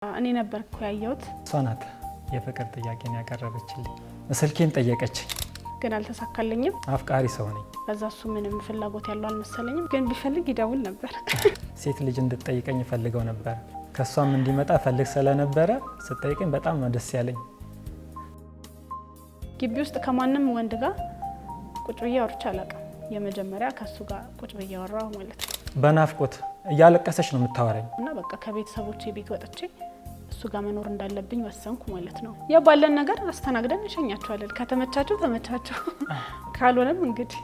እኔ ነበርኩ ያየሁት። ሷናት የፍቅር ጥያቄን ያቀረበችልኝ ስልኬን ጠየቀች፣ ግን አልተሳካልኝም። አፍቃሪ ሰው ነኝ። በዛሱ ምንም ፍላጎት ያለው አልመሰለኝም፣ ግን ቢፈልግ ይደውል ነበር። ሴት ልጅ እንድትጠይቀኝ ፈልገው ነበር። ከሷም እንዲመጣ ፈልግ ስለነበረ ስትጠይቀኝ በጣም ነው ደስ ያለኝ። ግቢ ውስጥ ከማንም ወንድ ጋር ቁጭ ብዬ አውርቼ አላውቅም። የመጀመሪያ ከሱ ጋር ቁጭ ብዬ አወራሁ ማለት ነው። በናፍቆት እያለቀሰች ነው የምታወራኝ እና በቃ ከቤተሰቦቼ ቤት ወጥቼ እሱ ጋር መኖር እንዳለብኝ ወሰንኩ ማለት ነው። ያው ባለን ነገር አስተናግደን እንሸኛቸዋለን። ከተመቻቸው ተመቻቸው፣ ካልሆነም እንግዲህ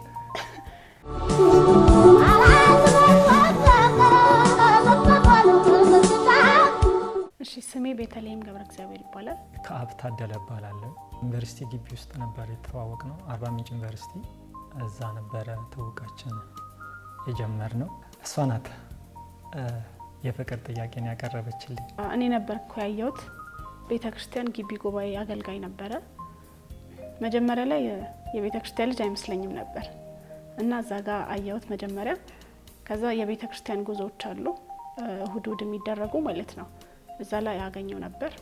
እሺ። ስሜ ቤተልሔም ገብረ እግዚአብሔር ይባላል። ከአብ ታደለ እባላለሁ። ዩኒቨርሲቲ ግቢ ውስጥ ነበር የተዋወቅ ነው፣ አርባ ምንጭ ዩኒቨርሲቲ። እዛ ነበረ ትውውቃችን የጀመርነው። እሷ ናት የፍቅር ጥያቄን ያቀረበችልኝ። እኔ ነበርኩ ያየሁት። ቤተ ክርስቲያን ግቢ ጉባኤ አገልጋይ ነበረ። መጀመሪያ ላይ የቤተ ክርስቲያን ልጅ አይመስለኝም ነበር እና እዛ ጋር አየሁት መጀመሪያ። ከዛ የቤተ ክርስቲያን ጉዞዎች አሉ እሁድ እሁድ የሚደረጉ ማለት ነው። እዛ ላይ ያገኘው ነበር፣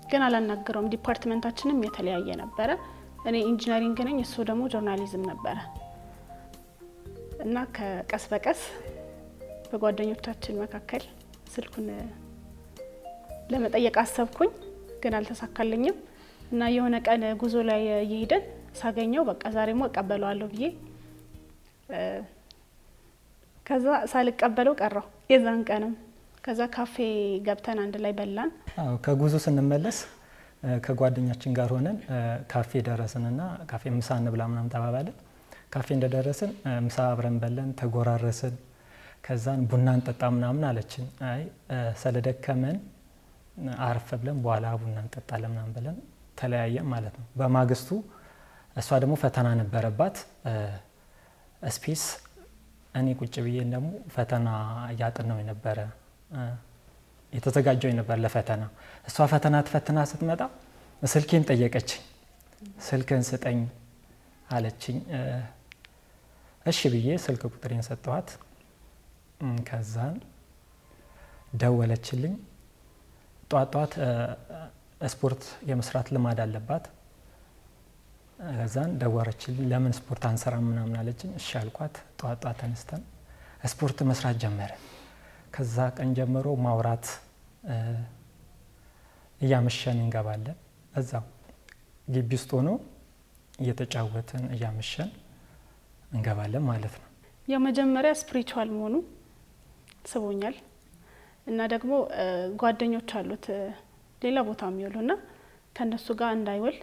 ግን አላናገረውም። ዲፓርትመንታችንም የተለያየ ነበረ። እኔ ኢንጂነሪንግ ነኝ፣ እሱ ደግሞ ጆርናሊዝም ነበረ እና ከቀስ በቀስ በጓደኞቻችን መካከል ስልኩን ለመጠየቅ አሰብኩኝ፣ ግን አልተሳካልኝም እና የሆነ ቀን ጉዞ ላይ እየሄድን ሳገኘው በቃ ዛሬማ እቀበለዋለሁ ብዬ ከዛ ሳልቀበለው ቀረው የዛን ቀንም። ከዛ ካፌ ገብተን አንድ ላይ በላን። ከጉዞ ስንመለስ ከጓደኛችን ጋር ሆነን ካፌ ደረስንና ካፌ ምሳ እንብላ ምናምን ተባባልን። ካፌ እንደደረስን ምሳ አብረን በለን፣ ተጎራረስን። ከዛን ቡና እንጠጣ ምናምን አለችን። አይ ስለደከመን አረፍ ብለን በኋላ ቡና እንጠጣለን ምናምን ብለን ተለያየን ማለት ነው። በማግስቱ እሷ ደግሞ ፈተና ነበረባት ስፔስ። እኔ ቁጭ ብዬ ደግሞ ፈተና እያጠናሁ ነበረ፣ የተዘጋጀው ነበር ለፈተና። እሷ ፈተና ትፈትና ስትመጣ ስልኬን ጠየቀችኝ። ስልክን ስጠኝ አለችኝ። እሺ ብዬ ስልክ ቁጥሬን ሰጠኋት። ከዛን ደወለችልኝ። ጧት ስፖርት የመስራት ልማድ አለባት። ከዛን ደወረችልኝ። ለምን ስፖርት አንሰራም ምናምን አለችኝ። እሺ አልኳት። ጧት ተነስተን ስፖርት መስራት ጀመረ። ከዛ ቀን ጀምሮ ማውራት፣ እያመሸን እንገባለን። እዛው ግቢ ውስጥ ሆኖ እየተጫወትን እያመሸን እንገባለን ማለት ነው። የመጀመሪያ ስፒሪቹዋል መሆኑ ስቦኛል እና ደግሞ ጓደኞች አሉት ሌላ ቦታ የሚውሉና ከነሱ ጋር እንዳይውል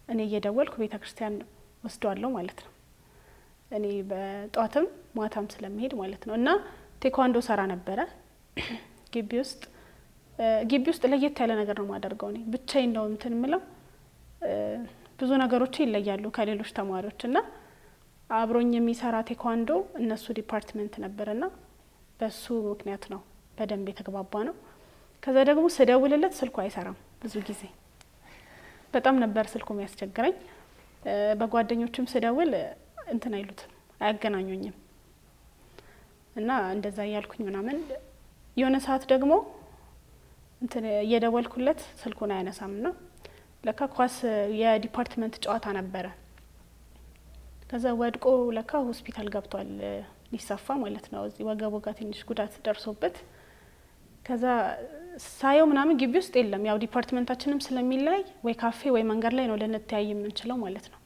እኔ እየደወልኩ ቤተክርስቲያን ወስደዋለሁ ማለት ነው። እኔ በጧትም ማታም ስለሚሄድ ማለት ነው። እና ቴኳንዶ ሰራ ነበረ ግቢ ውስጥ ለየት ያለ ነገር ነው ማደርገው። እኔ ብቻዬን ነው እንትን ምለው፣ ብዙ ነገሮች ይለያሉ ከሌሎች ተማሪዎች እና አብሮኝ የሚሰራ ቴኳንዶ እነሱ ዲፓርትመንት ነበርና በሱ ምክንያት ነው በደንብ የተግባባ ነው። ከዛ ደግሞ ስደውልለት ስልኩ አይሰራም። ብዙ ጊዜ በጣም ነበር ስልኩ የሚያስቸግረኝ። በጓደኞችም ስደውል እንትን አይሉትም፣ አያገናኙኝም እና እንደዛ እያልኩኝ ምናምን የሆነ ሰዓት ደግሞ እንትን እየደወልኩለት ስልኩን አያነሳምና ለካ ኳስ የዲፓርትመንት ጨዋታ ነበረ። ከዛ ወድቆ ለካ ሆስፒታል ገብቷል ሊሰፋ ማለት ነው። እዚህ ወገቡ ጋር ትንሽ ጉዳት ደርሶበት ከዛ ሳየው ምናምን ግቢ ውስጥ የለም። ያው ዲፓርትመንታችንም ስለሚለያይ ወይ ካፌ ወይ መንገድ ላይ ነው ልንተያይ የምንችለው ማለት ነው።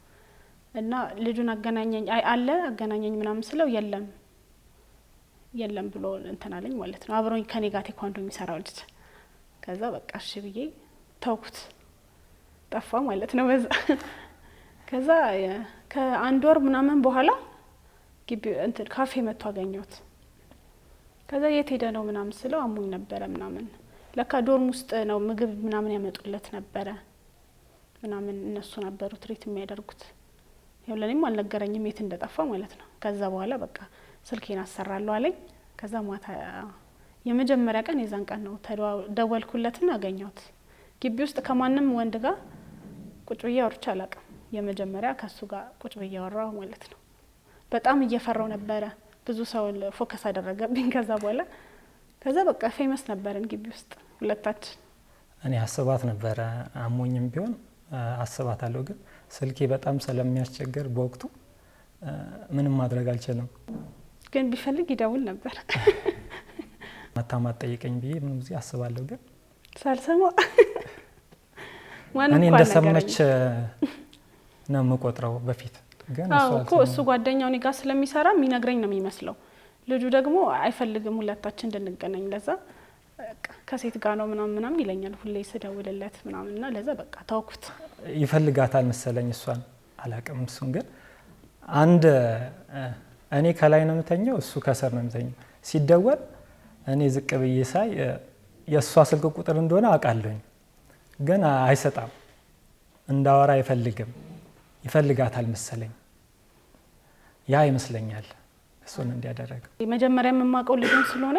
እና ልጁን አገናኘኝ አለ አገናኘኝ ምናምን ስለው የለም ብሎ እንትን አለኝ ማለት ነው። አብሮኝ ከኔ ጋር ቴኳንዶ የሚሰራው ልጅ። ከዛ በቃ እሺ ብዬ ተውኩት፣ ጠፋ ማለት ነው በዛ። ከዛ ከአንድ ወር ምናምን በኋላ ግቢ እንትን ካፌ መጥቶ አገኘሁት። ከዛ የት ሄደ ነው ምናምን ስለው አሞኝ ነበረ ምናምን። ለካ ዶርም ውስጥ ነው ምግብ ምናምን ያመጡለት ነበረ ምናምን፣ እነሱ ነበሩ ትሪት የሚያደርጉት። ያው ለኔም አልነገረኝም የት እንደጠፋ ማለት ነው። ከዛ በኋላ በቃ ስልኬን አሰራለሁ አለኝ። ከዛ ማታ የመጀመሪያ ቀን የዛን ቀን ነው ደወልኩለትና አገኘሁት። ግቢ ውስጥ ከማንም ወንድ ጋር ቁጭ ብዬ አውርቼ አላውቅም። የመጀመሪያ ከሱ ጋር ቁጭ ብዬ አወራሁ ማለት ነው። በጣም እየፈራው ነበረ። ብዙ ሰው ፎከስ አደረገብኝ። ከዛ በኋላ በቃ ፌመስ ነበርን ግቢ ውስጥ ሁለታችን። እኔ አስባት ነበረ አሞኝም ቢሆን አስባታለሁ፣ ግን ስልኬ በጣም ስለሚያስቸግር በወቅቱ ምንም ማድረግ አልችልም። ግን ቢፈልግ ይደውል ነበር። መታማት ጠይቀኝ ብዬ ምን ጊዜ አስባለሁ፣ ግን ሳልሰማ እኔ እንደሰማች ነው የምቆጥረው በፊት። ግን እሱ ጓደኛው እኔ ጋር ስለሚሰራ የሚነግረኝ ነው የሚመስለው። ልጁ ደግሞ አይፈልግም ሁለታችን እንድንገናኝ። ለዛ ከሴት ጋር ነው ምናምን ይለኛል ሁሌ ስደውልለት ምናምንና ለዛ በቃ ታውኩት። ይፈልጋታል መሰለኝ እሷን አላቅም። እሱን ግን አንድ እኔ ከላይ ነው የምተኘው፣ እሱ ከስር ነው የምተኘው። ሲደወል እኔ ዝቅ ብዬ ሳይ የእሷ ስልክ ቁጥር እንደሆነ አውቃለሁኝ፣ ግን አይሰጣም። እንዳወራ አይፈልግም። ይፈልጋታል መሰለኝ። ያ ይመስለኛል እሱን እንዲያደረገ። መጀመሪያ የምማቀው ልጅን ስለሆነ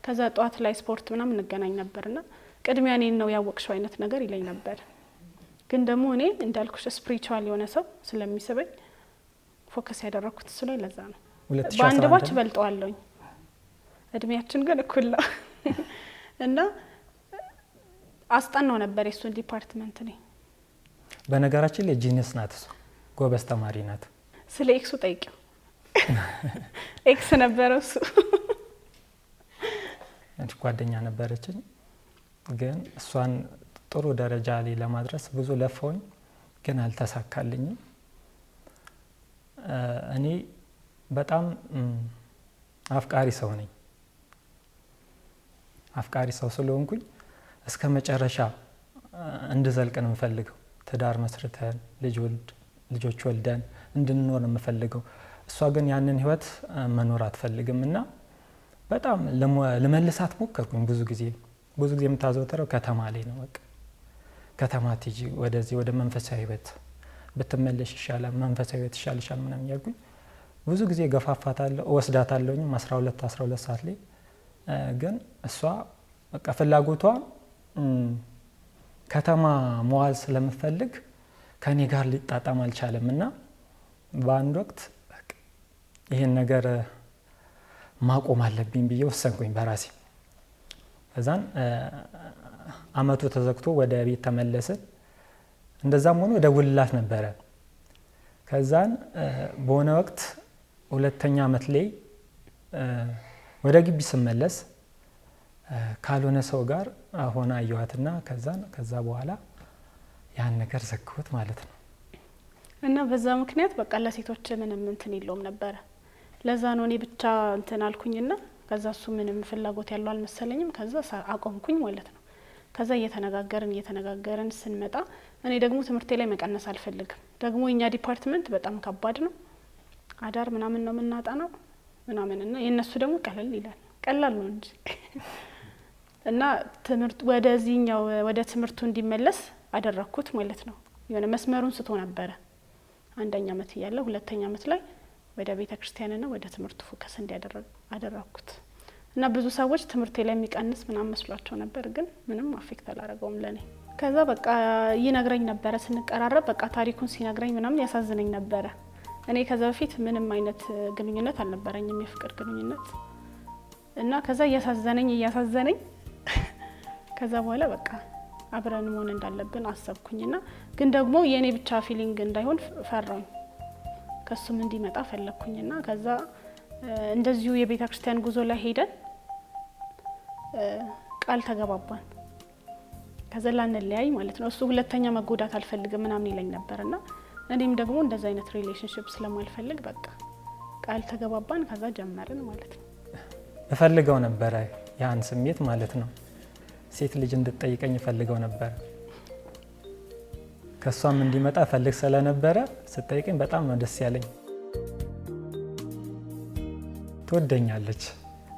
ከዛ ጧት ላይ ስፖርት ምናምን እንገናኝ ነበርና ቅድሚያ እኔን ነው ያወቅሽው አይነት ነገር ይለኝ ነበር። ግን ደግሞ እኔ እንዳልኩሽ ስፒሪቹዋል የሆነ ሰው ስለሚስበኝ ፎከስ ያደረኩት እሱ ላይ። ለዛ ነው በአንድ ባች በልጠዋለሁኝ። እድሜያችን ግን እኩል ነው እና አስጠናው ነበር የሱን ዲፓርትመንት ነኝ። በነገራችን ላይ ጂኒየስ ናት እሱ፣ ጎበዝ ተማሪ ናት። ስለ ኤክሱ ጠይቂው። ኤክስ ነበረው እሱ። አንቺ ጓደኛ ነበረችኝ፣ ግን እሷን ጥሩ ደረጃ ላይ ለማድረስ ብዙ ለፈውኝ፣ ግን አልተሳካልኝም። እኔ በጣም አፍቃሪ ሰው ነኝ። አፍቃሪ ሰው ስለሆንኩኝ እስከ መጨረሻ እንድዘልቅ ነው የምፈልገው። ትዳር መስርተን ልጆች ወልደን እንድንኖር ነው የምፈልገው። እሷ ግን ያንን ህይወት መኖር አትፈልግም እና በጣም ለመልሳት ሞከርኩኝ። ብዙ ጊዜ የምታዘወትረው ከተማ ላይ ነው። በቃ ከተማ ትጂ ወደዚህ ወደ መንፈሳዊ ህይወት ብትመለሽ ይሻላል፣ መንፈሳዊ ህይወት ይሻልሻል ምናምን እያልኩኝ ብዙ ጊዜ ገፋፋታለሁ፣ እወስዳታለሁኝ 12 ሰዓት ላይ። ግን እሷ በቃ ፍላጎቷ ከተማ መዋል ስለምፈልግ ከኔ ጋር ሊጣጣም አልቻለም እና በአንድ ወቅት ይሄን ነገር ማቆም አለብኝ ብዬ ወሰንኩኝ በራሴ። ከዛን አመቱ ተዘግቶ ወደ ቤት ተመለስን። እንደዛም ሆኖ ደውልላት ነበረ። ከዛን በሆነ ወቅት ሁለተኛ አመት ላይ ወደ ግቢ ስመለስ ካልሆነ ሰው ጋር ሆና አየኋትና ከዛ በኋላ ያን ነገር ዘግሁት ማለት ነው። እና በዛ ምክንያት በቃ ለሴቶች ምንም እንትን የለውም ነበረ። ለዛ ነው እኔ ብቻ እንትን አልኩኝና ከዛ እሱ ምንም ፍላጎት ያለው አልመሰለኝም። ከዛ አቆምኩኝ ማለት ነው። ከዛ እየተነጋገርን ስንመጣ እኔ ደግሞ ትምህርቴ ላይ መቀነስ አልፈልግም። ደግሞ የኛ ዲፓርትመንት በጣም ከባድ ነው። አዳር ምናምን ነው የምናጣነው ምናምን እና የነሱ ደግሞ ቀለል ይላል። ቀላል ነው እንጂ እና ትምህርት ወደዚህኛው ወደ ትምህርቱ እንዲመለስ አደረኩት ማለት ነው። የሆነ መስመሩን ስቶ ነበረ አንደኛ አመት እያለ፣ ሁለተኛ አመት ላይ ወደ ቤተ ክርስቲያንና ወደ ትምህርቱ ፎከስ እንዲያደርግ አደረኩት። እና ብዙ ሰዎች ትምህርቴ ላይ የሚቀንስ ምናምን መስሏቸው ነበር፣ ግን ምንም አፌክት አላደረገውም ለኔ። ከዛ በቃ ይነግረኝ ነበረ ስንቀራረብ፣ በቃ ታሪኩን ሲነግረኝ ምናምን ያሳዝነኝ ነበረ። እኔ ከዛ በፊት ምንም አይነት ግንኙነት አልነበረኝም፣ የፍቅር ግንኙነት እና ከዛ እያሳዘነኝ ከዛ በኋላ በቃ አብረን መሆን እንዳለብን አሰብኩኝና ግን ደግሞ የኔ ብቻ ፊሊንግ እንዳይሆን ፈራኝ፣ ከሱም እንዲመጣ ፈለኩኝና ከዛ እንደዚሁ የቤተ ክርስቲያን ጉዞ ላይ ሄደን ቃል ተገባባን። ከዛ ላንለያይ ማለት ነው። እሱ ሁለተኛ መጎዳት አልፈልግም ምናምን ይለኝ ነበርና እኔም ደግሞ እንደዛ አይነት ሪሌሽንሺፕ ስለማልፈልግ በቃ ቃል ተገባባን። ከዛ ጀመርን ማለት ነው። እፈልገው ነበረ ያን ስሜት ማለት ነው። ሴት ልጅ እንድትጠይቀኝ እፈልገው ነበር። ከሷም እንዲመጣ እፈልግ ስለነበረ ስትጠይቀኝ በጣም ነው ደስ ያለኝ። ትወደኛለች፣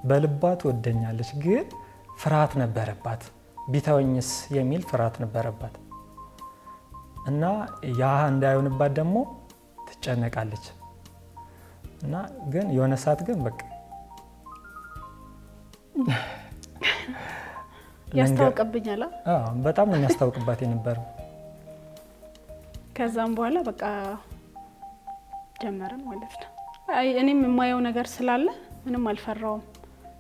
በልባ ትወደኛለች፣ ግን ፍርሃት ነበረባት። ቢተወኝስ የሚል ፍርሃት ነበረባት እና ያ እንዳይሆንባት ደግሞ ትጨነቃለች እና ግን የሆነ ሰዓት ግን በቃ ያስታውቅብኛል። በጣም ነው የሚያስታውቅባት የነበረው። ከዛም በኋላ በቃ ጀመረን ማለት ነው። እኔም የማየው ነገር ስላለ ምንም አልፈራውም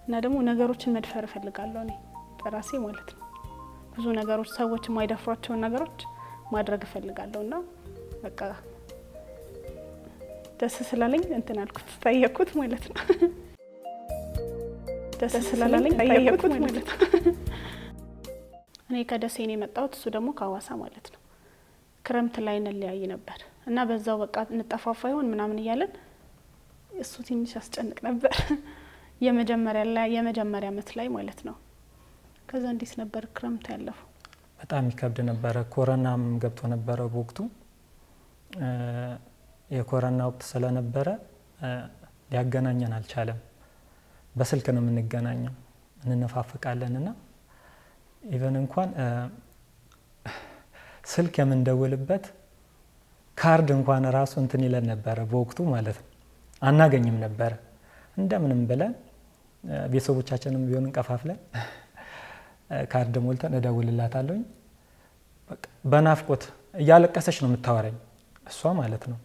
እና ደግሞ ነገሮችን መድፈር እፈልጋለሁ እኔ በራሴ ማለት ነው። ብዙ ነገሮች ሰዎች የማይደፍሯቸውን ነገሮች ማድረግ እፈልጋለሁና በቃ ደስ ስላለኝ እንትን አልኩት ጠየቅኩት ማለት ነው። ደስ ስላለኝ ጠየቅኩት ማለት ነው። እኔ ከደሴ ነው የመጣሁት፣ እሱ ደግሞ ከሐዋሳ ማለት ነው። ክረምት ላይ እንለያይ ነበር እና በዛው በቃ እንጠፋፋ ይሆን ምናምን እያለን እሱ ትንሽ ያስጨንቅ ነበር የመጀመሪያ ዓመት ላይ ማለት ነው። ከዛ እንዴት ነበር ክረምት ያለፈው? በጣም ይከብድ ነበረ። ኮሮናም ገብቶ ነበረ በወቅቱ። የኮሮና ወቅት ስለነበረ ሊያገናኘን አልቻለም። በስልክ ነው የምንገናኘው፣ እንነፋፍቃለን እና ኢቨን እንኳን ስልክ የምንደውልበት ካርድ እንኳን ራሱ እንትን ይለን ነበረ በወቅቱ ማለት ነው። አናገኝም ነበረ። እንደምንም ብለን ቤተሰቦቻችንም ቢሆን እንቀፋፍለን ካርድ ሞልተን እደውልላታለሁኝ። በናፍቆት እያለቀሰች ነው የምታወራኝ እሷ ማለት ነው።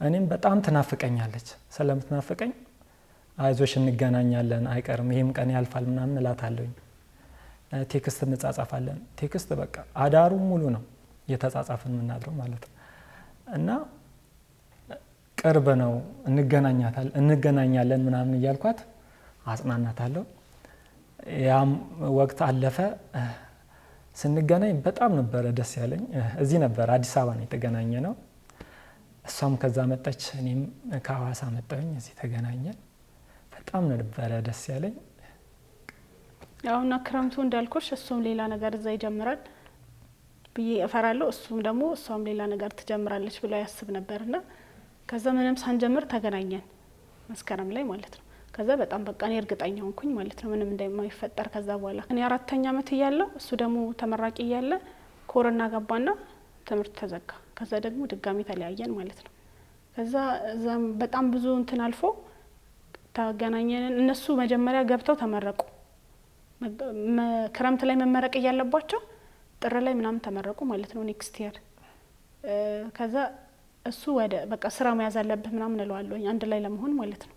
እኔም በጣም ትናፍቀኛለች። ስለምትናፍቀኝ አይዞሽ እንገናኛለን አይቀርም ይሄም ቀን ያልፋል ምናምን እላታለሁኝ። ቴክስት እንጻጻፋለን። ቴክስት በቃ አዳሩ ሙሉ ነው እየተጻጻፍን የምናድረው ማለት ነው። እና ቅርብ ነው እንገናኛለን ምናምን እያልኳት አጽናናታለሁ። ያም ወቅት አለፈ። ስንገናኝ በጣም ነበረ ደስ ያለኝ። እዚህ ነበር አዲስ አበባ ነው የተገናኘ ነው። እሷም ከዛ መጣች፣ እኔም ከሐዋሳ መጣሁኝ። እዚህ ተገናኘን። በጣም ነበረ ደስ ያለኝ። አሁን ክረምቱ እንዳልኩሽ እሱም ሌላ ነገር እዛ ይጀምራል ብዬ እፈራለሁ። እሱም ደግሞ እሷም ሌላ ነገር ትጀምራለች ብሎ ያስብ ነበርና ከዛ ምንም ሳንጀምር ተገናኘን መስከረም ላይ ማለት ነው። ከዛ በጣም በቃ እኔ እርግጠኛ ሆንኩኝ ማለት ነው ምንም እንደማይፈጠር። ከዛ በኋላ እኔ 4ኛ ዓመት እያለሁ እሱ ደግሞ ተመራቂ እያለ ኮሮና ገባና ትምህርት ተዘጋ። ከዛ ደግሞ ድጋሚ ተለያየን ማለት ነው። ከዛ እዛም በጣም ብዙ እንትን አልፎ ተገናኘን። እነሱ መጀመሪያ ገብተው ተመረቁ። ክረምት ላይ መመረቅ እያለባቸው ጥር ላይ ምናምን ተመረቁ ማለት ነው ኔክስት ይር። ከዛ እሱ ወደ በቃ ስራ መያዝ አለብህ ምናምን እለዋለሁ አንድ ላይ ለመሆን ማለት ነው።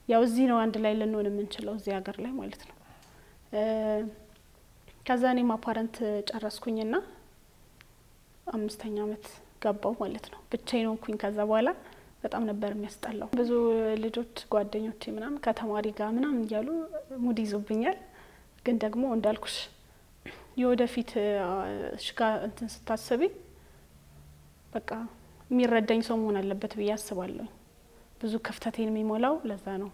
ያው እዚህ ነው አንድ ላይ ልንሆን የምንችለው እዚህ ሀገር ላይ ማለት ነው። ከዛ እኔም አፓረንት ጨረስኩኝና 5ኛ ዓመት ገባው ማለት ነው። ብቻዬን ሆንኩኝ። ከዛ በኋላ በጣም ነበር የሚያስጠላው። ብዙ ልጆች ጓደኞቼ ምናምን ከተማሪ ጋር ምናምን እያሉ ሙድ ይዙብኛል። ግን ደግሞ እንዳልኩሽ የወደፊት ሽጋ እንትን ስታስቢ በቃ የሚረዳኝ ሰው መሆን አለበት ብዬ አስባለሁ። ብዙ ክፍተቴን የሚሞላው ለዛ ነው።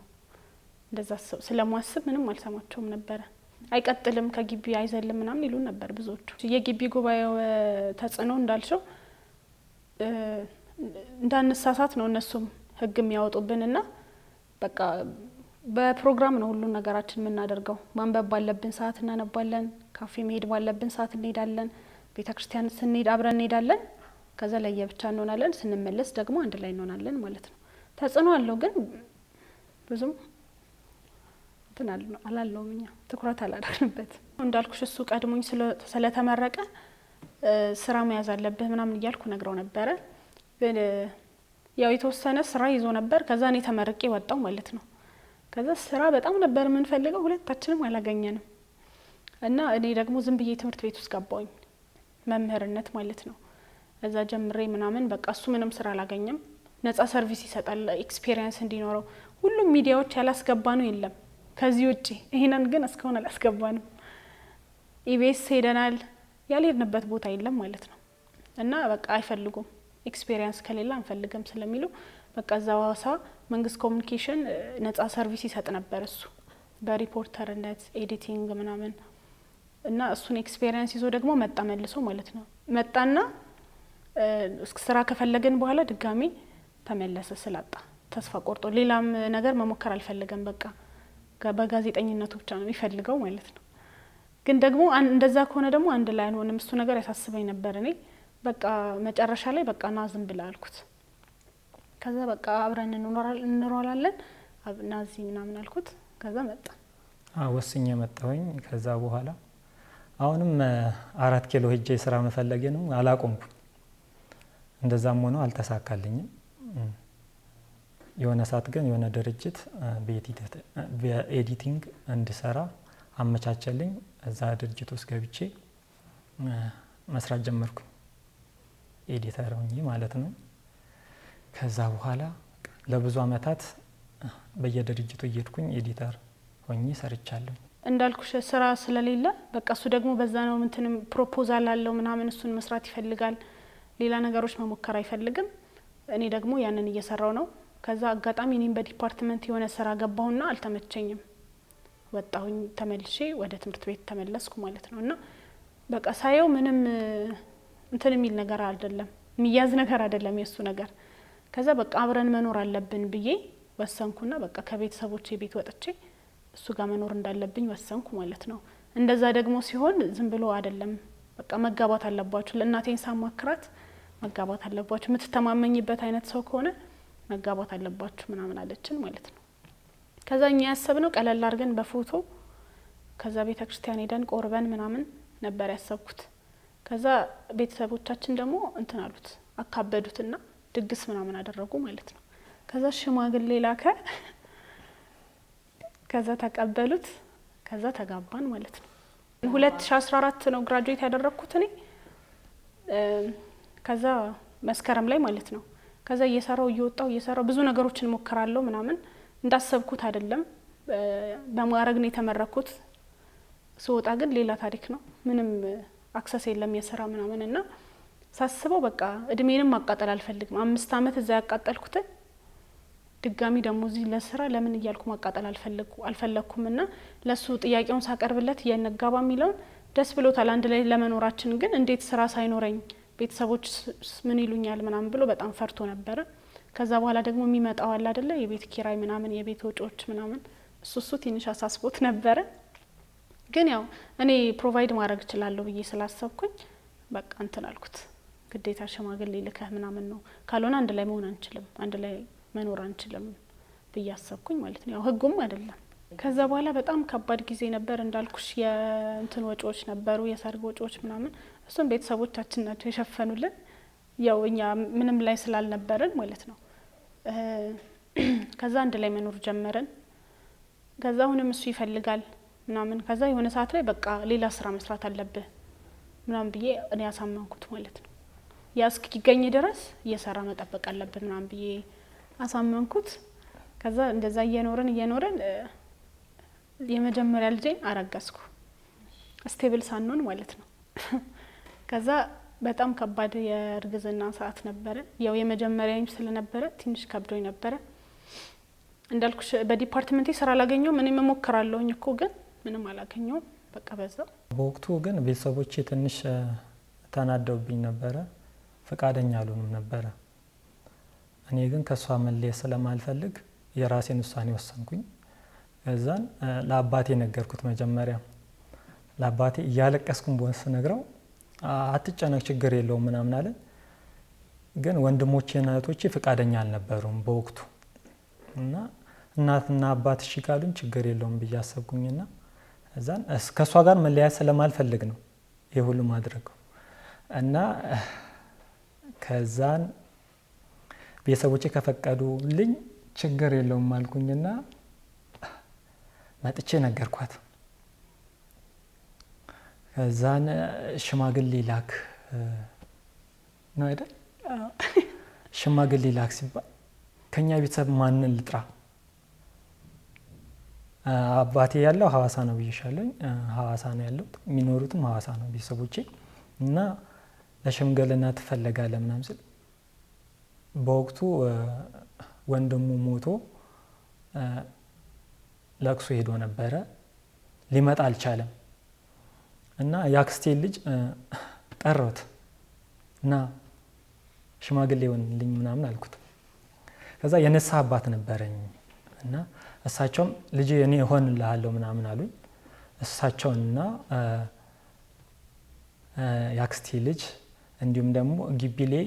እንደዛ ስለማስብ ምንም አልሰማቸውም ነበረ። አይቀጥልም ከግቢ አይዘልም ምናምን ይሉን ነበር ብዙዎቹ። የግቢ ጉባኤው ተጽዕኖ እንዳልሽው እንዳንሳሳት ነው እነሱም ህግ የሚያወጡብንና በቃ በፕሮግራም ነው ሁሉ ነገራችን የምናደርገው። ማንበብ ባለብን ሰዓት እናነባለን፣ ካፌ መሄድ ባለብን ሰዓት እንሄዳለን፣ ቤተክርስቲያን ስንሄድ አብረን እንሄዳለን። ከዛ ለየብቻ እንሆናለን፣ ስንመለስ ደግሞ አንድ ላይ እንሆናለን ማለት ነው። ተጽዕኖ አለው ግን ብዙም እንትን አላለውም። እኛ ትኩረት አላደረግንበት። እንዳልኩሽ እሱ ቀድሞኝ ስለተመረቀ ስራ መያዝ አለብህ ምናምን እያልኩ ነግረው ነበረ። ግን ያው የተወሰነ ስራ ይዞ ነበር። ከዛ እኔ ተመርቄ ወጣው ማለት ነው። ከዛ ስራ በጣም ነበር የምንፈልገው፣ ሁለታችንም አላገኘንም። እና እኔ ደግሞ ዝም ብዬ ትምህርት ቤት ውስጥ ገባሁኝ፣ መምህርነት ማለት ነው። እዛ ጀምሬ ምናምን በቃ እሱ ምንም ስራ አላገኘም። ነጻ ሰርቪስ ይሰጣል ኤክስፒሪየንስ እንዲኖረው። ሁሉም ሚዲያዎች ያላስገባ ነው የለም ከዚህ ውጪ። ይሄንን ግን እስካሁን አላስገባንም። ኢቢኤስ ሄደናል፣ ያልሄድንበት ቦታ የለም ማለት ነው። እና በቃ አይፈልጉም ኤክስፒሪየንስ ከሌላ አንፈልግም ስለሚሉ በቃ እዛ ሐዋሳ መንግስት ኮሚኒኬሽን ነጻ ሰርቪስ ይሰጥ ነበር እሱ በሪፖርተርነት ኤዲቲንግ ምናምን። እና እሱን ኤክስፒሪየንስ ይዞ ደግሞ መጣ መልሶ ማለት ነው። መጣና ስራ ከፈለገን በኋላ ድጋሚ ተመለሰ ስላጣ ተስፋ ቆርጦ። ሌላም ነገር መሞከር አልፈለገም። በቃ በጋዜጠኝነቱ ብቻ ነው የሚፈልገው ማለት ነው። ግን ደግሞ እንደዛ ከሆነ ደግሞ አንድ ላይ አንሆንም። እሱ ነገር ያሳስበኝ ነበር። እኔ በቃ መጨረሻ ላይ በቃ ና ዝም ብላ አልኩት። ከዛ በቃ አብረን እንኖራለን ናዚ ምናምን አልኩት። ከዛ መጣ። ወስኜ መጣሁኝ። ከዛ በኋላ አሁንም 4 ኪሎ ሄጄ ስራ መፈለጌንም አላቆምኩም። እንደዛም ሆኖ አልተሳካልኝም። የሆነ ሰዓት ግን የሆነ ድርጅት በኤዲቲንግ እንድሰራ አመቻቸልኝ። እዛ ድርጅት ውስጥ ገብቼ መስራት ጀመርኩ፣ ኤዲተር ሆኜ ማለት ነው። ከዛ በኋላ ለብዙ አመታት በየድርጅቱ እየሄድኩኝ ኤዲተር ሆኜ ሰርቻለሁ። እንዳልኩሽ ስራ ስለሌለ በቃ እሱ ደግሞ በዛ ነው እንትንም ፕሮፖዛል አለው ምናምን እሱን መስራት ይፈልጋል። ሌላ ነገሮች መሞከር አይፈልግም። እኔ ደግሞ ያንን እየሰራው ነው። ከዛ አጋጣሚ እኔም በዲፓርትመንት የሆነ ስራ ገባሁና አልተመቸኝም፣ ወጣሁኝ። ተመልሼ ወደ ትምህርት ቤት ተመለስኩ ማለት ነው። እና በቃ ሳየው ምንም እንትን የሚል ነገር አይደለም፣ የሚያዝ ነገር አይደለም የሱ ነገር። ከዛ በቃ አብረን መኖር አለብን ብዬ ወሰንኩና በቃ ከቤተሰቦቼ ቤት ወጥቼ እሱ ጋር መኖር እንዳለብኝ ወሰንኩ ማለት ነው። እንደዛ ደግሞ ሲሆን ዝም ብሎ አይደለም፣ በቃ መጋባት አለባችሁ። ለእናቴን ሳማክራት መጋባት አለባችሁ፣ የምትተማመኝበት አይነት ሰው ከሆነ መጋባት አለባችሁ ምናምን አለችን ማለት ነው። ከዛ እኛ ያሰብነው ቀለል አድርገን በፎቶ ከዛ ቤተክርስቲያን ሄደን ቆርበን ምናምን ነበር ያሰብኩት። ከዛ ቤተሰቦቻችን ደግሞ እንትን አሉት፣ አካበዱትና ድግስ ምናምን አደረጉ ማለት ነው። ከዛ ሽማግሌ ላከ፣ ከዛ ተቀበሉት፣ ከዛ ተጋባን ማለት ነው። 2014 ነው ግራጁዌት ያደረኩት እኔ። ከዛ መስከረም ላይ ማለት ነው። ከዛ እየሰራው ብዙ ነገሮችን ሞክራለሁ ምናምን። እንዳሰብኩት አይደለም፣ በማዕረግ ነው የተመረኩት። ስወጣ ግን ሌላ ታሪክ ነው። ምንም አክሰስ የለም የስራ ምናምን። እና ሳስበው በቃ እድሜንም ማቃጠል አልፈልግም። 5 አመት እዛ ያቃጠልኩትን ድጋሚ ደግሞ እዚህ ለስራ ለምን እያልኩ ማቃጠል አልፈለኩም። እና ለሱ ጥያቄውን ሳቀርብለት የነጋባ የሚለውን ደስ ብሎታል አንድ ላይ ለመኖራችን። ግን እንዴት ስራ ሳይኖረኝ ቤተሰቦች ምን ይሉኛል ምናምን ብሎ በጣም ፈርቶ ነበረ። ከዛ በኋላ ደግሞ የሚመጣው አለ አይደለ የቤት ኪራይ ምናምን የቤት ወጪዎች ምናምን እሱ ትንሽ አሳስቦት ነበረ። ግን ያው እኔ ፕሮቫይድ ማድረግ እችላለሁ ብዬ ስላሰብኩኝ በቃ እንትን አልኩት። ግዴታ ሽማግሌ ልከህ ምናምን ነው፣ ካልሆነ አንድ ላይ መሆን አንችልም፣ አንድ ላይ መኖር አንችልም ብዬ አሰብኩኝ ማለት ነው። ያው ህጉም አይደለም። ከዛ በኋላ በጣም ከባድ ጊዜ ነበር እንዳልኩሽ። የእንትን ወጪዎች ነበሩ፣ የሰርግ ወጪዎች ምናምን። እሱም ቤተሰቦቻችን ናቸው የሸፈኑልን፣ ያው እኛ ምንም ላይ ስላልነበረን ማለት ነው። ከዛ አንድ ላይ መኖር ጀመረን። ከዛ አሁንም እሱ ይፈልጋል ምናምን። ከዛ የሆነ ሰዓት ላይ በቃ ሌላ ስራ መስራት አለብህ ምናምን ብዬ እኔ ያሳመንኩት ማለት ነው። ያ እስኪገኝ ድረስ እየሰራ መጠበቅ አለብህ ምናምን ብዬ አሳመንኩት። ከዛ እንደዛ እየኖረን የመጀመሪያ ልጄን አረጋስኩ፣ ስቴብል ሳንሆን ማለት ነው። ከዛ በጣም ከባድ የእርግዝና ሰዓት ነበረ። ያው የመጀመሪያም ስለነበረ ትንሽ ከብዶኝ ነበረ። እንዳልኩሽ በዲፓርትመንቴ ስራ አላገኘሁም። እኔ እሞክራለሁኝ እኮ ግን ምንም አላገኘሁም። በቃ በዛው። በወቅቱ ግን ቤተሰቦቼ ትንሽ ተናደውብኝ ነበረ፣ ፈቃደኛ አልሆኑም ነበረ። እኔ ግን ከሷ መለየት ስለማልፈልግ የራሴን ውሳኔ ወሰንኩኝ። ከዛን ለአባቴ ነገርኩት። መጀመሪያ ለአባቴ እያለቀስኩኝ ቦንስ ነግረው አትጨነቅ ችግር የለውም ምናምን አለ። ግን ወንድሞቼና እህቶቼ ፈቃደኛ አልነበሩም በወቅቱ። እና እናትና አባት እሺ ካሉኝ ችግር የለውም ብዬ አሰብኩኝና እዛን ከሷ ጋር መለያየት ስለማልፈልግ ነው ይሄ ሁሉ ማድረገው። እና ከዛን ቤተሰቦቼ ከፈቀዱልኝ ችግር የለውም አልኩኝና መጥቼ ነገርኳት። ከዛን ሽማግሌ ላክ ነው አይደል? ሽማግሌ ላክ ሲባል ከኛ ቤተሰብ ማንን ልጥራ? አባቴ ያለው ሐዋሳ ነው ብዬሻለሁ። ሐዋሳ ነው ያለው፣ የሚኖሩትም ሐዋሳ ነው ቤተሰቦቼ። እና ለሽምግልና ትፈለጋለህ ምናምን ሲል በወቅቱ ወንድሙ ሞቶ ለቅሶ ሄዶ ነበረ፣ ሊመጣ አልቻለም። እና የአክስቴ ልጅ ጠራሁት እና ሽማግሌ ሆንልኝ ምናምን አልኩት። ከዛ የንስሐ አባት ነበረኝ እና እሳቸውም ልጅ እኔ እሆንልሃለሁ ምናምን አሉኝ። እሳቸውና የአክስቴ ልጅ እንዲሁም ደግሞ ግቢ ላይ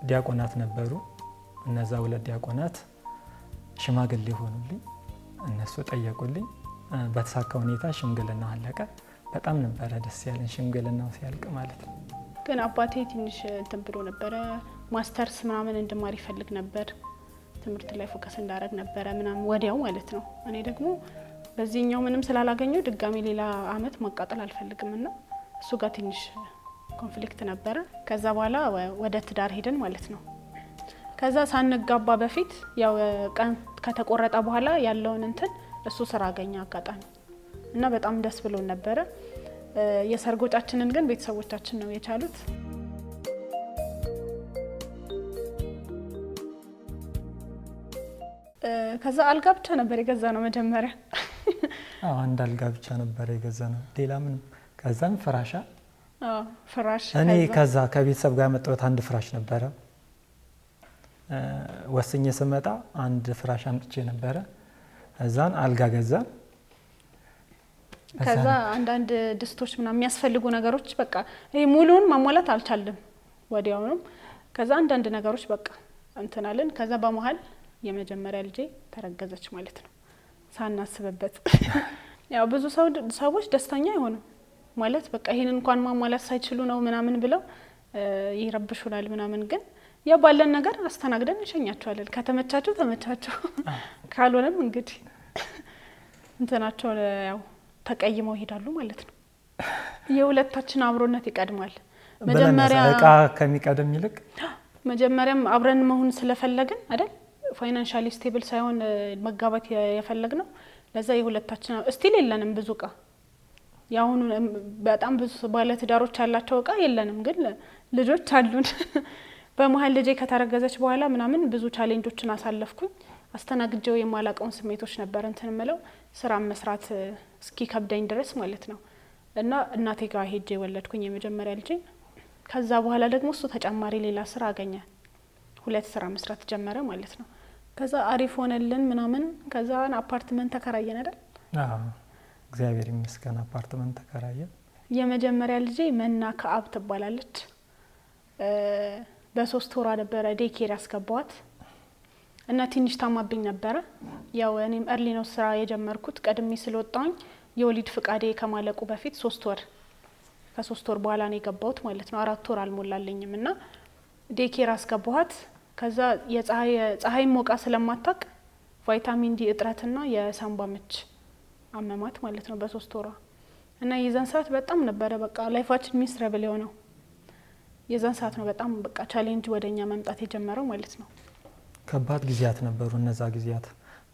ዲያቆናት ነበሩ። እነዛ 2 ዲያቆናት ሽማግሌ ሆኑልኝ። እነሱ ጠየቁልኝ። በተሳካ ሁኔታ ሽምግልና አለቀ። በጣም ነበረ ደስ ያለን ሽምግልናው ሲያልቅ ማለት ነው። ግን አባቴ ትንሽ እንትን ብሎ ነበረ፣ ማስተርስ ምናምን እንድማር ይፈልግ ነበር፣ ትምህርት ላይ ፎከስ እንዳደረግ ነበረ ምናምን ወዲያው ማለት ነው። እኔ ደግሞ በዚህኛው ምንም ስላላገኘው ድጋሚ ሌላ አመት ማቃጠል አልፈልግም እና እሱ ጋር ትንሽ ኮንፍሊክት ነበረ። ከዛ በኋላ ወደ ትዳር ሄድን ማለት ነው። ከዛ ሳንጋባ በፊት ያው ቀን ከተቆረጠ በኋላ ያለውን እንትን እሱ ስራ አገኘ አጋጣሚ እና በጣም ደስ ብሎን ነበረ። የሰርግ ወጫችንን ግን ቤተሰቦቻችን ነው የቻሉት። ከዛ አልጋ ብቻ ነበር የገዛነው መጀመሪያ። አንድ አልጋ ብቻ ነበር የገዛነው ሌላ ምንም። ከዛም ፍራሽ እኔ ከዛ ከቤተሰብ ጋር መጣሁት አንድ ፍራሽ ነበረ። ወስኜ ስመጣ አንድ ፍራሽ አምጥቼ ነበረ። እዛን አልጋ ገዛን። ከዛ አንዳንድ ድስቶች ምናምን የሚያስፈልጉ ነገሮች በቃ ይሄ ሙሉውን ማሟላት አልቻልንም ወዲያውኑ። ከዛ አንዳንድ ነገሮች በቃ እንትናለን። ከዛ በመሃል የመጀመሪያ ልጄ ተረገዘች ማለት ነው ሳናስበበት። ያው ብዙ ሰዎች ደስተኛ አይሆኑም ማለት በቃ ይሄን እንኳን ማሟላት ሳይችሉ ነው ምናምን ብለው ይረብሹናል ምናምን። ግን ያው ባለን ነገር አስተናግደን እንሸኛቸዋለን። ከተመቻቸው ተመቻቸው፣ ካልሆነም እንግዲህ እንትናቸው ያው ተቀይመው ይሄዳሉ ማለት ነው። የሁለታችን አብሮነት ይቀድማል። መጀመሪያ እቃ ከሚቀደም ይልቅ መጀመሪያም አብረን መሆን ስለፈለግን አይደል ፋይናንሻሊ ስቴብል ሳይሆን መጋባት የፈለግነው። ለዛ የሁለታችን ስቲል የለንም ብዙ እቃ። ያሁን በጣም ብዙ ባለ ትዳሮች ያላቸው እቃ የለንም፣ ግን ልጆች አሉን። በመሃል ልጄ ከተረገዘች በኋላ ምናምን ብዙ ቻሌንጆችን አሳለፍኩኝ። አስተናግጀው የማላቀውን ስሜቶች ነበር እንትን ምለው ስራ መስራት እስኪ ከብዳኝ ድረስ ማለት ነው። እና እናቴ ጋር ሄጄ ወለድኩኝ የመጀመሪያ ልጄ። ከዛ በኋላ ደግሞ እሱ ተጨማሪ ሌላ ስራ አገኘ፣ 2 ስራ መስራት ጀመረ ማለት ነው። ከዛ አሪፍ ሆነልን ምናምን። ከዛ አፓርትመንት ተከራየን አይደል? እግዚአብሔር ይመስገን አፓርትመንት ተከራየን። የመጀመሪያ ልጄ መና ከአብ ትባላለች። በ3 ወሯ ነበረ ዴይኬር ያስገባዋት እና ትንሽ ታማብኝ ነበረ። ያው እኔም እርሊ ነው ስራ የጀመርኩት ቀድሜ ስለወጣሁኝ የወሊድ ፍቃዴ ከማለቁ በፊት 3 ወር ከ3 ወር በኋላ ነው የገባሁት ማለት ነው። 4 ወር አልሞላለኝም እና ዴይኬር አስገባዋት። ከዛ የፀሐይ ሞቃ ስለማታቅ ቫይታሚን ዲ እጥረትና የሳምባ ምች አመማት ማለት ነው በ3 ወሯ። እና የዛን ሰዓት በጣም ነበረ በቃ ላይፋችን ሚስረብል የሆነው። የዛን ሰዓት ነው በጣም በቃ ቻሌንጅ ወደኛ መምጣት የጀመረው ማለት ነው። ከባድ ጊዜያት ነበሩ እነዛ ጊዜያት።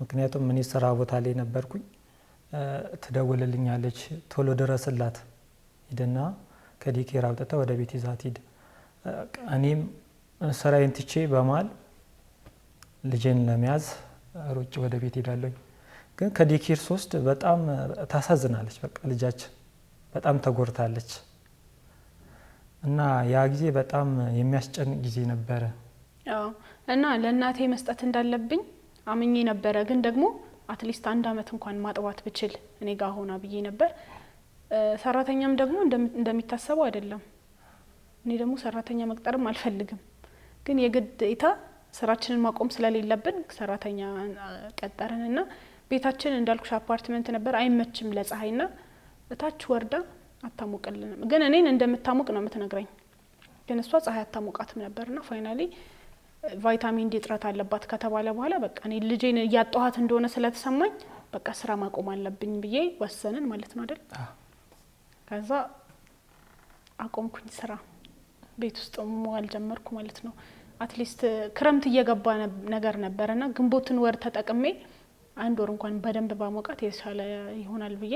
ምክንያቱም እኔ ስራ ቦታ ላይ ነበርኩኝ። ትደውልልኛለች ቶሎ ድረስላት ሂድና ከዴይኬር አውጥታ ወደ ቤት ይዛት ሂድ። እኔም ስራዬን ትቼ በመሃል ልጄን ለመያዝ ሩጭ ወደ ቤት ሄዳለሁ። ግን ከዴይኬር 3 በጣም ታሳዝናለች። በቃ ልጃችን በጣም ተጎድታለች እና ያ ጊዜ በጣም የሚያስጨንቅ ጊዜ ነበረ። እና ለእናቴ መስጠት እንዳለብኝ አምኜ ነበረ። ግን ደግሞ አትሊስት 1 አመት እንኳን ማጥባት ብችል እኔ ጋር ሆና ብዬ ነበር። ሰራተኛም ደግሞ እንደሚታሰበው አይደለም። እኔ ደግሞ ሰራተኛ መቅጠርም አልፈልግም። ግን የግዴታ ስራችንን ማቆም ስለሌለብን ሰራተኛ ቀጠረንና ቤታችን እንዳልኩሽ አፓርትመንት ነበር። አይመችም ለፀሐይና እታች ወርዳ አታሞቅልንም። ግን እኔን እንደምታሞቅ ነው የምትነግረኝ። ግን እሷ ፀሐይ አታሞቃትም ነበርና ፋይናሊ ቫይታሚን ዲ እጥረት አለባት ከተባለ በኋላ በቃ እኔ ልጄን እያጣኋት እንደሆነ ስለተሰማኝ በቃ ስራ ማቆም አለብኝ ብዬ ወሰንን ማለት ነው አይደል? ከዛ አቆምኩኝ ስራ። ቤት ውስጥ መዋል ጀመርኩ ማለት ነው። አትሊስት ክረምት እየገባ ነገር ነበርና ግንቦትን ወር ተጠቅሜ 1 ወር እንኳን በደንብ ባሞቃት የተሻለ ይሆናል ብዬ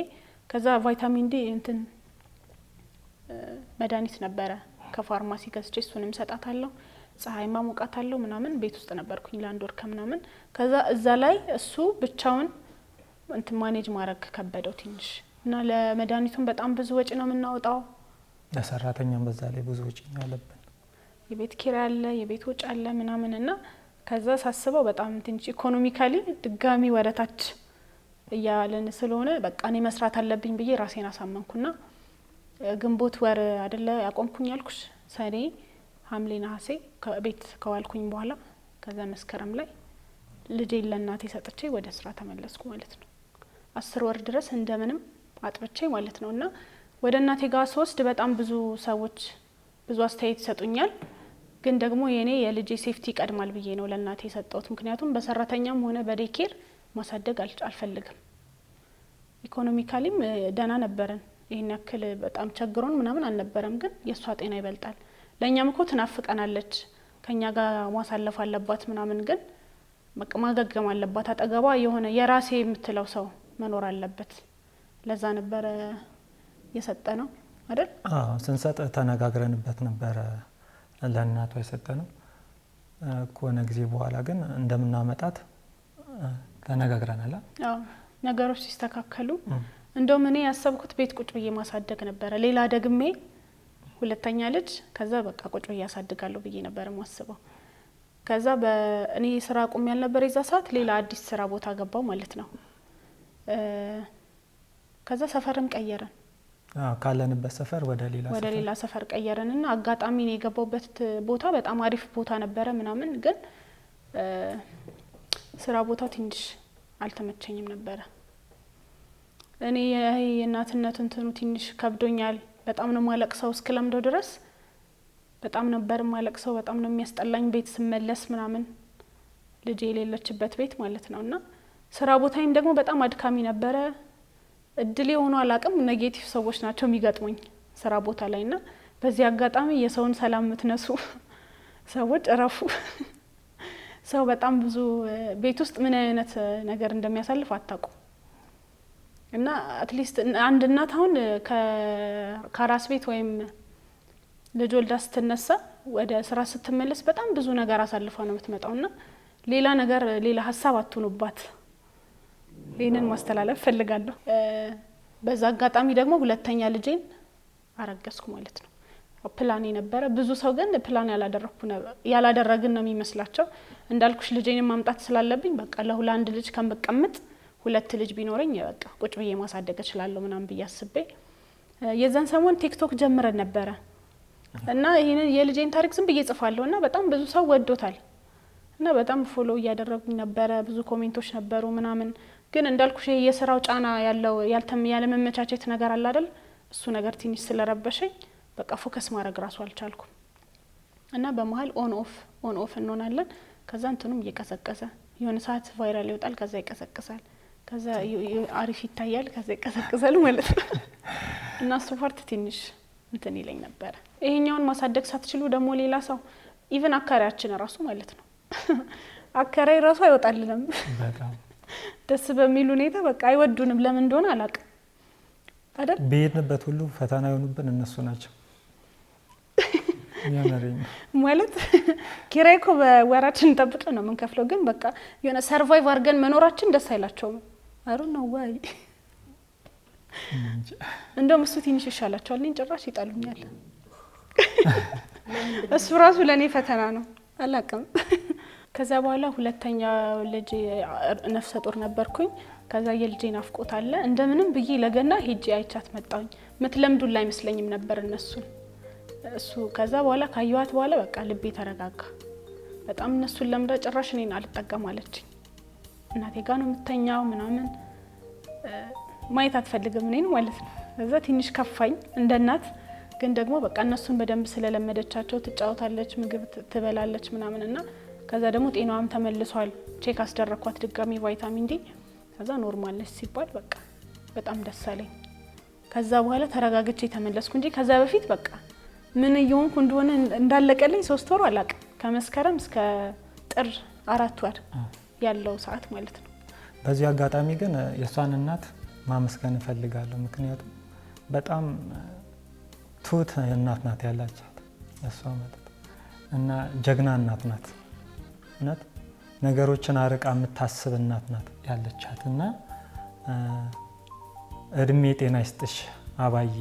ከዛ ቫይታሚን ዲ እንትን መድኃኒት ነበረ ከፋርማሲ ገዝቼ እሱንም ሰጣታለሁ። ፀሐይ ማሞቃታለሁ ምናምን ቤት ውስጥ ነበርኩኝ ለ1 ወር ከምናምን። ከዛ እዛ ላይ እሱ ብቻውን እንትን ማኔጅ ማድረግ ከበደው ትንሽ እና ለመድኃኒቱም በጣም ብዙ ወጪ ነው የምናወጣው። ለሰራተኛም በዛ ላይ ብዙ ወጪ ነው ያለብን። የቤት ኪራይ አለ፣ የቤት ወጪ አለ ምናምን እና ከዛ ሳስበው በጣም ትንሽ ኢኮኖሚካሊ ድጋሚ ወደታች እያለን ስለሆነ በቃ እኔ መስራት አለብኝ ብዬ ራሴን አሳመንኩና ግንቦት ወር አይደለ ያቆምኩኝ ያልኩሽ ሰኔ፣ ሐምሌ፣ ነሐሴ ከቤት ከዋልኩኝ በኋላ ከዛ መስከረም ላይ ልጄን ለእናቴ ሰጥቼ ወደ ስራ ተመለስኩ ማለት ነው። 10 ወር ድረስ እንደምንም አጥብቼ ማለት ነው። እና ወደ እናቴ ጋር ስወስድ በጣም ብዙ ሰዎች ብዙ አስተያየት ይሰጡኛል። ግን ደግሞ የኔ የልጄ ሴፍቲ ይቀድማል ብዬ ነው ለእናቴ የሰጠሁት። ምክንያቱም በሰራተኛም ሆነ በዴይኬር ማሳደግ አልፈልግም። ኢኮኖሚካሊም ደህና ነበረን። ይሄን ያክል በጣም ቸግሮን ምናምን አልነበረም። ግን የእሷ ጤና ይበልጣል። ለእኛም እኮ ትናፍቀናለች፣ ከኛ ጋር ማሳለፍ አለባት ምናምን። ግን በቃ ማገገም አለባት። አጠገቧ የሆነ የራሴ የምትለው ሰው መኖር አለበት። ለዛ ነበረ የሰጠነው አይደል? ስንሰጥ ተነጋግረንበት ነበረ ለእናቷ የሰጠነው። ከሆነ ጊዜ በኋላ ግን እንደምናመጣት ተነጋግረናል። ነገሮች ሲስተካከሉ እንደውም እኔ ያሰብኩት ቤት ቁጭ ብዬ ማሳደግ ነበረ። ሌላ ደግሜ ሁለተኛ ልጅ ከዛ በቃ ቁጭ ብዬ ያሳድጋለሁ ብዬ ነበር ማስበው። ከዛ በእኔ ስራ አቁም ያልነበር የዛ ሰዓት ሌላ አዲስ ስራ ቦታ ገባው ማለት ነው። ከዛ ሰፈርም ቀየረን። ካለንበት ሰፈር ወደ ሌላ ሰፈር ቀየረንና አጋጣሚ ነው የገባውበት ቦታ በጣም አሪፍ ቦታ ነበረ ምናምን። ግን ስራ ቦታው ትንሽ አልተመቸኝም ነበረ። እኔ የእናትነት እንትኑ ትንሽ ከብዶኛል። በጣም ነው ማለቅሰው እስክለምደው ድረስ በጣም ነበር ማለቅሰው። በጣም ነው የሚያስጠላኝ ቤት ስመለስ ምናምን፣ ልጄ የሌለችበት ቤት ማለት ነውና ስራ ቦታዬም ደግሞ በጣም አድካሚ ነበረ። እድል ሆኖ አላቅም ኔጌቲቭ ሰዎች ናቸው የሚገጥሙኝ ስራ ቦታ ላይና በዚህ አጋጣሚ የሰውን ሰላም የምትነሱ ሰዎች እረፉ። ሰው በጣም ብዙ ቤት ውስጥ ምን አይነት ነገር እንደሚያሳልፍ አታውቁ። እና አትሊስት አንድ እናት አሁን ከራስ ቤት ወይም ልጅ ወልዳ ስትነሳ ወደ ስራ ስትመለስ በጣም ብዙ ነገር አሳልፋ ነው የምትመጣውና ሌላ ሀሳብ አትኑባት። ይሄንን ማስተላለፍ ፈልጋለሁ። በዛ አጋጣሚ ደግሞ ሁለተኛ ልጄን አረገዝኩ ማለት ነው። ፕላን ነበረ። ብዙ ሰው ግን ፕላን ያላደረግን ነው የሚመስላቸው። እንዳልኩሽ ልጄን ማምጣት ስላለብኝ በቃ ለአንድ ልጅ ከምቀምጥ ሁለት ልጅ ቢኖረኝ በቃ ቁጭ ብዬ ማሳደግ እችላለሁ ምናምን ብዬ አስቤ የዛን ሰሞን ቲክቶክ ጀምረን ነበረ እና ይሄንን የልጄን ታሪክ ዝም ብዬ ጽፋለሁና በጣም ብዙ ሰው ወዶታል እና በጣም ፎሎ እያደረጉኝ ነበረ። ብዙ ኮሜንቶች ነበሩ ምናምን። ግን እንዳልኩሽ የስራው ጫና ያለው ያለ መመቻቸት ነገር አለ አይደል? እሱ ነገር ትንሽ ስለረበሸኝ በቃ ፎከስ ማድረግ ራሱ አልቻልኩም እና በመሃል ኦን ኦፍ እንሆናለን። ከዛ እንትኑም እየቀሰቀሰ የሆነ ሰዓት ቫይራል ይወጣል፣ ከዛ ይቀሰቅሳል፣ ከዛ አሪፍ ይታያል፣ ከዛ ይቀሰቅሳል ማለት ነው። እና እሱ ፓርት ትንሽ እንትን ይለኝ ነበር። ይሄኛውን ማሳደግ ሳትችሉ ደግሞ ሌላ ሰው ኢቭን አካሪያችን ራሱ ማለት ነው አካሪይ ራሱ አይወጣልንም በጣም ደስ በሚል ሁኔታ በቃ አይወዱንም። ለምን እንደሆነ አላውቅም አይደል? በየትንበት ሁሉ ፈተና የሆኑብን እነሱ ናቸው። ማለት ኪራይ እኮ በወራችን ጠብቀን ነው የምንከፍለው። ግን በቃ የሆነ ሰርቫይቭ አድርገን መኖራችን ደስ አይላቸውም። አሩ ነው ወይ እንደውም እሱ ትንሽ ይሻላቸዋል። እኔን ጭራሽ ይጣሉኛል። እሱ ራሱ ለኔ ፈተና ነው አላውቅም። ከዛ በኋላ ሁለተኛ ልጅ ነፍሰ ጡር ነበርኩኝ። ከዛ የልጄ ናፍቆት አለ። እንደምንም ብዬ ለገና ሄጄ አይቻት መጣሁኝ። ምትለምዱላ አይመስለኝም ነበር እሱ ከዛ በኋላ ካየዋት በኋላ በቃ ልቤ ተረጋጋ። በጣም እነሱን ለምዳ ጭራሽ እኔን አልጠቀም አለችኝ። እናቴ ጋር ነው የምተኛው ምናምን ማየት አትፈልግም እኔን ማለት ነው። ከዛ ትንሽ ከፋኝ እንደ እናት። ግን ደግሞ በቃ እነሱን በደንብ ስለለመደቻቸው ትጫወታለች፣ ምግብ ትበላለች ምናምንና ከዛ ደግሞ ጤናዋም ተመልሷል። ቼክ አስደረኳት ድጋሚ ቫይታሚን ዲ። ከዛ ኖርማል ነች ሲባል በቃ በጣም ደስ አለኝ። ከዛ በኋላ ተረጋግቼ ተመለስኩ እንጂ ከዛ በፊት በቃ ምን እየሆንኩ እንደሆነ እንዳለቀልኝ 3 ወር አላውቅም። ከመስከረም እስከ ጥር 4 ወር ያለው ሰዓት ማለት ነው። በዚህ አጋጣሚ ግን የሷን እናት ማመስገን እፈልጋለሁ። ምክንያቱም በጣም ትሁት እናት ናት ያላቻት እሷ ማለት እና ጀግና እናት ናት። እናት ነገሮችን አርቃ የምታስብ እናት ናት ያለቻት እና እድሜ ጤና ይስጥሽ አባዬ።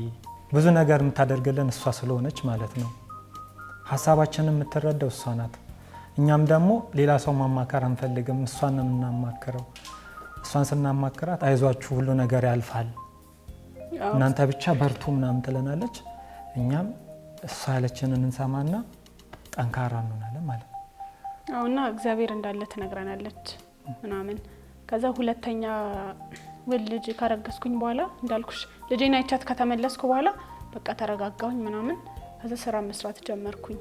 ብዙ ነገር የምታደርግልን እሷ ስለሆነች ማለት ነው። ሀሳባችንን የምትረዳው እሷ ናት። እኛም ደግሞ ሌላ ሰው ማማከር አንፈልግም፣ እሷን ነው የምናማክረው። እሷን ስናማክራት አይዟችሁ ሁሉ ነገር ያልፋል፣ እናንተ ብቻ በርቱ ምናምን ትለናለች። እኛም እሷ ያለችንን እንሰማና ጠንካራ እንሆናለን ማለት ነው። አውና እግዚአብሔር እንዳለ ትነግረናለች ምናምን። ከዛ ሁለተኛ ልጅ ካረገዝኩኝ በኋላ እንዳልኩሽ ልጄን አይቻት ከተመለስኩ በኋላ በቃ ተረጋጋሁኝ ምናምን። ከዛ ስራ መስራት ጀመርኩኝ።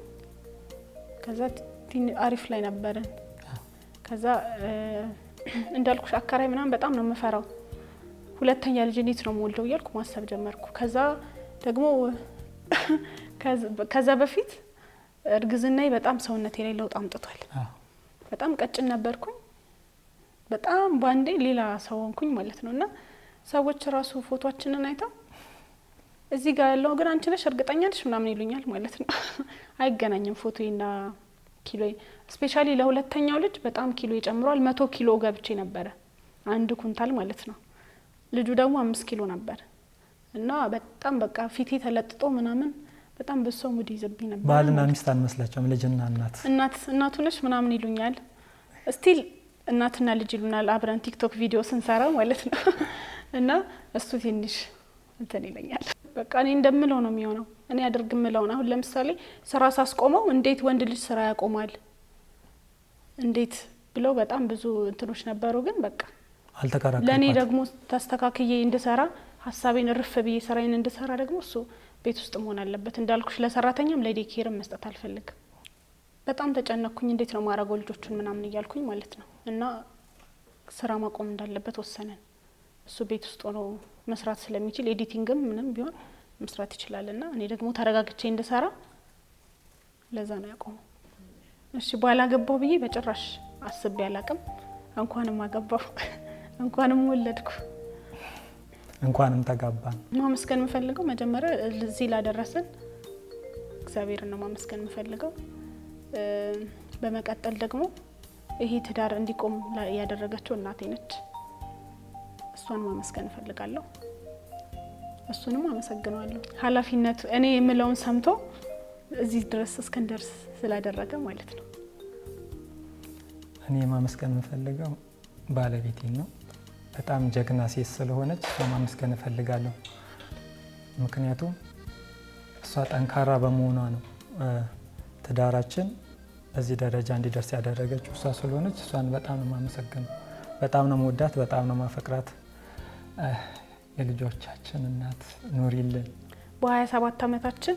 ከዛ አሪፍ ላይ ነበርን። ከዛ እንዳልኩሽ አካራይ ምናምን በጣም ነው የምፈራው። ሁለተኛ ልጅ እንዴት ነው የምወልደው እያልኩ ማሰብ ጀመርኩ። ከዛ ደግሞ ከዛ በፊት እርግዝናዬ በጣም ሰውነቴ ላይ ለውጥ አምጥቷል። በጣም ቀጭን ነበርኩኝ። በጣም ባንዴ ሌላ ሰው ሆንኩኝ ማለት ነው። እና ሰዎች ራሱ ፎቶአችንን አይተው እዚህ ጋር ያለው ግን አንቺ ነሽ እርግጠኛ ነሽ ምናምን ይሉኛል ማለት ነው። አይገናኝም ፎቶዬና ኪሎዬ። ስፔሻሊ ለሁለተኛው ልጅ በጣም ኪሎ ይጨምሯል። 100 ኪሎ ገብቼ ነበረ፣ 1 ኩንታል ማለት ነው። ልጁ ደግሞ 5 ኪሎ ነበር እና በጣም በቃ ፊቴ ተለጥጦ ምናምን በጣም በሶ ሙድ ይዘብኝ ነበር። ባልና ሚስት አንመስላቸውም፣ ልጅና እናቱ ነሽ ምናምን ይሉኛል። ስቲል እናትና ልጅ ይሉናል አብረን ቲክቶክ ቪዲዮ ስንሰራ ማለት ነው። እና እሱ ትንሽ እንትን ይለኛል። በቃ እኔ እንደምለው ነው የሚሆነው። እኔ አድርግ ምለው ነው። አሁን ለምሳሌ ስራ ሳስቆመው እንዴት ወንድ ልጅ ስራ ያቆማል እንዴት ብለው በጣም ብዙ እንትኖች ነበሩ። ግን በቃ አልተከራከረም። ለኔ ደግሞ ተስተካክዬ እንድሰራ ሀሳቤን ርፍ ብዬ ስራዬን እንድሰራ ደግሞ እሱ ቤት ውስጥ መሆን አለበት። እንዳልኩሽ ለሰራተኛም ለዴኬርም መስጠት አልፈልግም። በጣም ተጨነኩኝ። እንዴት ነው ማረገው ልጆቹን ምናምን እያልኩኝ ማለት ነው። እና ስራ ማቆም እንዳለበት ወሰነን። እሱ ቤት ውስጥ ሆኖ መስራት ስለሚችል ኤዲቲንግም ምንም ቢሆን መስራት ይችላልና እኔ ደግሞ ተረጋግቼ እንድሰራ ለዛ ነው ያቆመው። እሺ ባላገባው ብዬ በጭራሽ አስቤ አላቅም። እንኳንም አገባው እንኳንም ወለድኩ እንኳንም ተጋባን። ማመስገን የምፈልገው መጀመሪያ እዚህ ላደረሰን እግዚአብሔርን ነው ማመስገን የምፈልገው። በመቀጠል ደግሞ ይሄ ትዳር እንዲቆም ያደረገችው እናቴ ነች። እሷን ማመስገን እፈልጋለሁ። እሱንም አመሰግናለሁ። ኃላፊነቱ እኔ የምለውን ሰምቶ እዚህ ድረስ እስከንደርስ ስላደረገ ማለት ነው። እኔ ማመስገን የምፈልገው ባለቤቴን ነው። በጣም ጀግና ሴት ስለሆነች እሷን ማመስገን እፈልጋለሁ። ምክንያቱም እሷ ጠንካራ በመሆኗ ነው ትዳራችን እዚህ ደረጃ እንዲደርስ ያደረገችው እሷ ስለሆነች እሷን በጣም ነው ማመሰግነው። በጣም ነው መወዳት፣ በጣም ነው ማፈቅራት። የልጆቻችን እናት ኑሪልን። በ27 አመታችን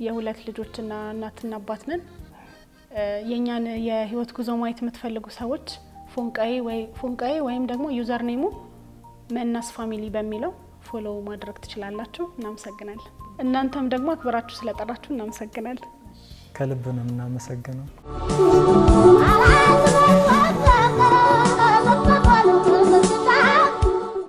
የሁለት ልጆችና እናትና አባት ነን። የኛን የህይወት ጉዞ ማየት የምትፈልጉ ሰዎች ፎንቃዬ ወይም ደግሞ ዩዘር ኔሙ መናስ ፋሚሊ በሚለው ፎሎ ማድረግ ትችላላችሁ። እናመሰግናለን። እናንተም ደግሞ አክብራችሁ ስለጠራችሁ እናመሰግናለን። ከልብ ነው እናመሰግነው።